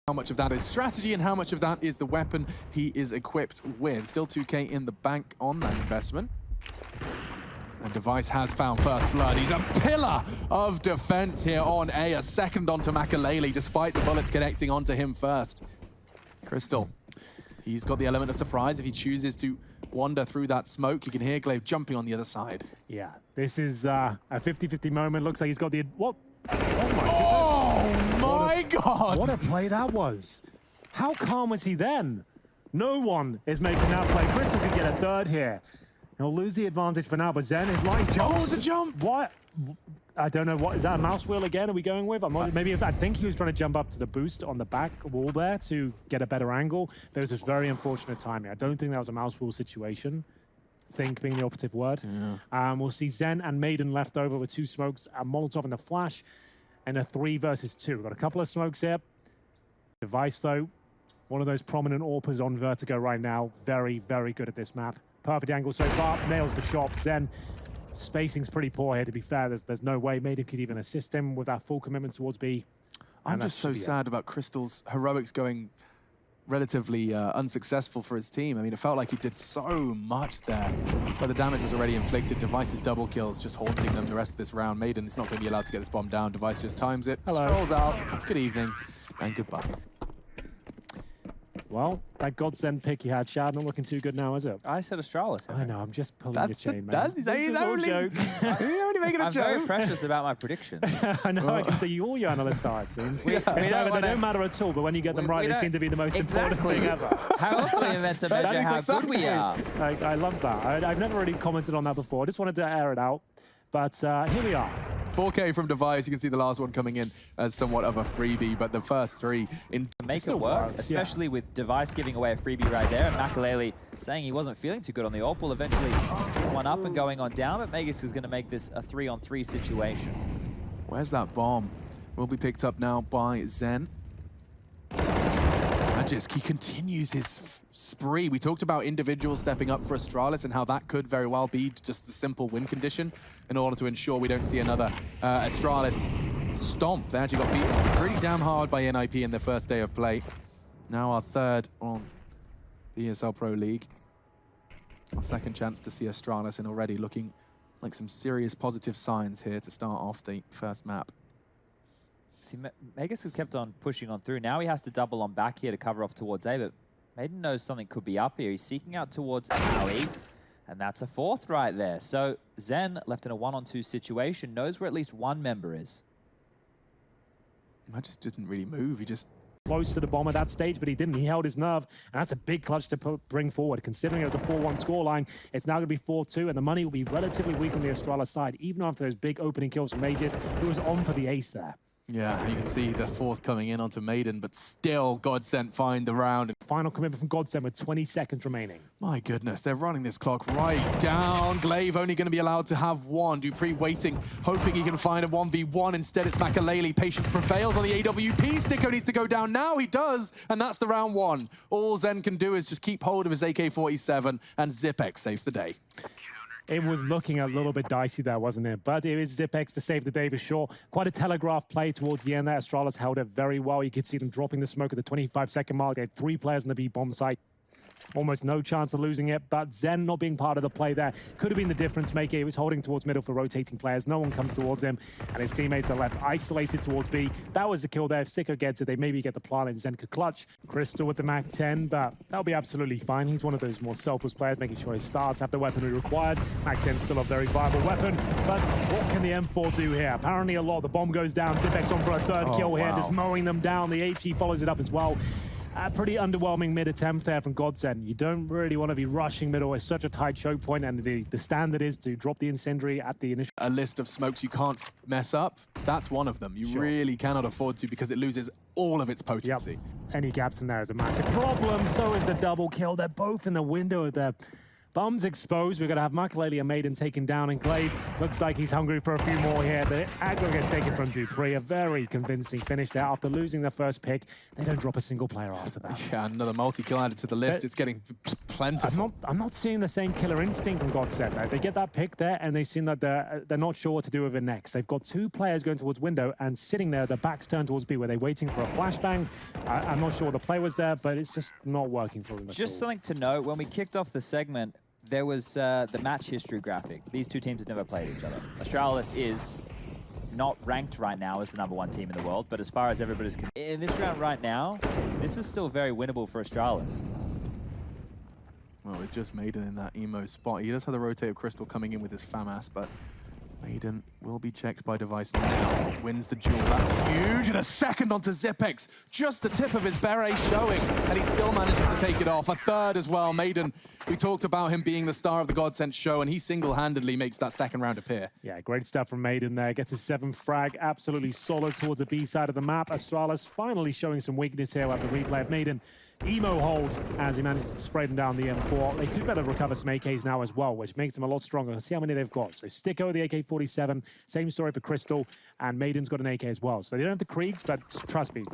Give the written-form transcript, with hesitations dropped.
How much of that is strategy and how much of that is the weapon he is equipped with. Still 2K in the bank on that investment. And Device has found first blood. He's a pillar of defense here on A. A second onto Makalele, despite the bullets connecting onto him first. Crystal, he's got the element of surprise. If he chooses to wander through that smoke, you can hear Glaive jumping on the other side. Yeah, this is a 50-50 moment. Looks like he's got the... What? Oh my God! What a play that was. How calm was he then? No one is making that play. Crystal could get a third here. He'll lose the advantage for now, but Zen is line jumps. Oh, the jump! What? I don't know. What is that? A mouse wheel again? Are we going with? I'm not, maybe I think he was trying to jump up to the boost on the back wall there to get a better angle. There was this very unfortunate timing. I don't think that was a mouse wheel situation. Think being the operative word. Yeah. We'll see Zen and Maiden left over with 2 smokes, a Molotov and a flash, and a 3 versus 2. We've got a couple of smokes here. Device though, one of those prominent AWPers on Vertigo right now. Very, very good at this map. Perfect angle so far, nails the shot. Zen, spacing's pretty poor here, to be fair. There's no way Maiden could even assist him with that full commitment towards B. I'm just so sad about Crystal's heroics going relatively unsuccessful for his team. I mean, it felt like he did so much there, but the damage was already inflicted. Device's double kills just haunting them the rest of this round. Maiden is not going to be allowed to get this bomb down. Device just times it, strolls out. Good evening, and goodbye. Well, that GODSENT pick you had, Shad, not looking too good now, is it? I said Astralis. I know, I'm just pulling your chain, man. He's only joke. He's only making a joke. I'm very precious about my predictions. I know, I can say all your analysts are, it seems. They don't matter at all, but when you get them right, they seem to be the most important thing ever. How else are we meant to measure how good we are? I love that. I've never really commented on that before. I just wanted to air it out. But here we are. 4K from Device. You can see the last one coming in as somewhat of a freebie, but the first 3 in make it work, especially with Device giving away a freebie right there, and Makalele saying he wasn't feeling too good on the AWP. Will eventually one up and going on down, but Megas is going to make this a 3-on-3 situation. Where's that bomb? Will be picked up now by Zen. He continues his spree. We talked about individuals stepping up for Astralis and how that could very well be just the simple win condition in order to ensure we don't see another Astralis stomp. They actually got beaten pretty damn hard by NIP in their first day of play. Now our 3rd on the ESL Pro League. Our 2nd chance to see Astralis, and already looking like some serious positive signs here to start off the first map. See, Megas has kept on pushing on through. Now he has to double on back here to cover off towards A, but Maiden knows something could be up here. He's seeking out towards Howie, and that's a 4th right there. So Zen, left in a 1-on-2 situation, knows where at least one member is. I just didn't really move. He just... close to the bomb at that stage, but he didn't. He held his nerve, and that's a big clutch to bring forward. Considering it was a 4-1 scoreline, it's now going to be 4-2, and the money will be relatively weak on the Astralis side, even after those big opening kills from Aegis, who was on for the ace there. Yeah, you can see the 4th coming in onto Maiden, but still GODSENT find the round. Final commitment from GODSENT with 20 seconds remaining. My goodness, they're running this clock right down. Glaive only going to be allowed to have 1. Dupree waiting, hoping he can find a 1v1. Instead, it's Makalele. Patience prevails on the AWP. Sticko needs to go down now. He does, and that's the round 1. All Zen can do is just keep hold of his AK-47, and Zipex saves the day. It was looking a little bit dicey there, wasn't it? But it is Zipex to save the day for sure. Quite a telegraph play towards the end there. Astralis held it very well. You could see them dropping the smoke at the 25-second mark. They had 3 players on the B-bomb site. Almost no chance of losing it, but Zen not being part of the play there could have been the difference maker. He was holding towards middle for rotating players. No one comes towards him, and his teammates are left isolated towards B. That was the kill there. If Sicko gets it, they maybe get the plant, and Zen could clutch. Crystal with the Mac 10, but that'll be absolutely fine. He's one of those more selfless players, making sure his stars have the weaponry required. Mac 10 still a very viable weapon, but what can the M4 do here? Apparently a lot. The bomb goes down. Zipex on for a 3rd kill here, just mowing them down. The HE follows it up as well. A pretty underwhelming mid-attempt there from GODSENT. You don't really want to be rushing middle. It's such a tight choke point, and the standard is to drop the incendiary at the initial... A list of smokes you can't mess up, that's one of them. You really cannot afford to, because it loses all of its potency. Any gaps in there is a massive problem. So is the double kill. They're both in the window of their Bombs exposed. We're going to have Makaleli and Maiden taken down. Enclave looks like he's hungry for a few more here. The aggro gets taken from Dupree. A very convincing finish there. After losing their first pick, they don't drop a single player after that. Yeah, another multi-kill added to the list. It's getting plentiful. I'm not seeing the same killer instinct from GODSENT though. They get that pick there, and they seem that they're not sure what to do with it next. They've got two players going towards window and sitting there, their backs turned towards B, where they're waiting for a flashbang. I'm not sure the play was there, but it's just not working for them at all. Just something to note, when we kicked off the segment, there was the match history graphic. These two teams have never played each other. Astralis is not ranked right now as the #1 team in the world, but as far as everybody's in this round right now, this is still very winnable for Astralis. Well, it's just Maiden in that emo spot. He does have the rotate of Crystal coming in with his FAMAS, but Maiden will be checked by Device now. Wins the duel. That's huge. And a second onto Zipex. Just the tip of his beret showing, and he still manages to take it off. A third as well. Maiden, we talked about him being the star of the GODSENT show, and he single-handedly makes that second round appear. Yeah, great stuff from Maiden there. Gets a 7th frag. Absolutely solid towards the B side of the map. Astralis finally showing some weakness here with the replay of Maiden. Emo hold as he manages to spray them down the M4. They could better recover some AKs now as well, which makes them a lot stronger. Let's see how many they've got. So Sticko with the AK-47, same story for Crystal, and Maiden's got an AK as well. So they don't have the Kriegs, but trust me,